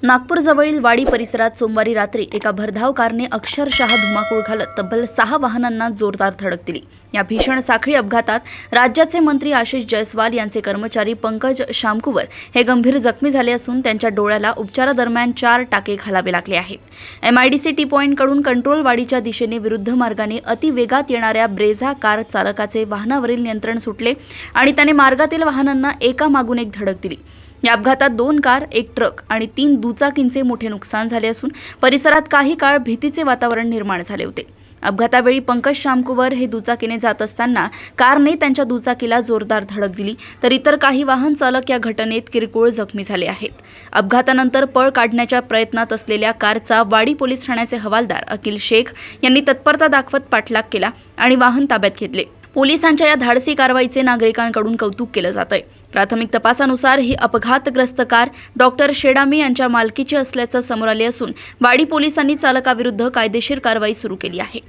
नागपूरजवळील वाडी परिसरात सोमवारी रात्री एका भरधाव कारने अक्षरशः धुमाकूळ घालत तब्बल 6 वाहनांना जोरदार धडक दिली। या भीषण साखळी अपघातात राज्याचे मंत्री आशिष जयस्वाल यांचे कर्मचारी पंकज शामकुवर हे गंभीर जखमी झाले असून त्यांच्या डोळ्याला उपचारादरम्यान 4 टाके घालावे लागले आहेत। MIDC टी पॉइंटकडून कंट्रोल वाडीच्या दिशेने विरुद्ध मार्गाने अतिवेगात येणाऱ्या ब्रेझा कार चालकाचे वाहनावरील नियंत्रण सुटले आणि त्याने मार्गातील वाहनांना एकामागून एक धडक दिली। या अपघातात 2 कार, 1 ट्रक आणि 3 दुचाकींचे मोठे नुकसान झाले असून परिसरात काही काळ भीतीचे वातावरण निर्माण झाले होते। अपघातावेळी पंकज शामकुवर हे दुचाकीने जात असताना कारने त्यांच्या दुचाकीला जोरदार धडक दिली, तर इतर काही वाहन चालक या घटनेत किरकोळ जखमी झाले आहेत। अपघातानंतर पळ काढण्याच्या प्रयत्नात असलेल्या कारचा वाडी पोलीस ठाण्याचे हवालदार अकील शेख यांनी तत्परता दाखवत पाठलाग केला आणि वाहन ताब्यात घेतले। पोलिसांच्या या धाडसी कारवाईचे नागरिकांकडून कौतुक केले जात आहे। प्राथमिक तपासानुसार ही अपघातग्रस्त कार डॉक्टर शेडामी यांच्या मालकीची असल्याचं समोर आले असून वाडी पोलिसांनी चालकाविरुद्ध कायदेशीर कारवाई सुरू केली आहे।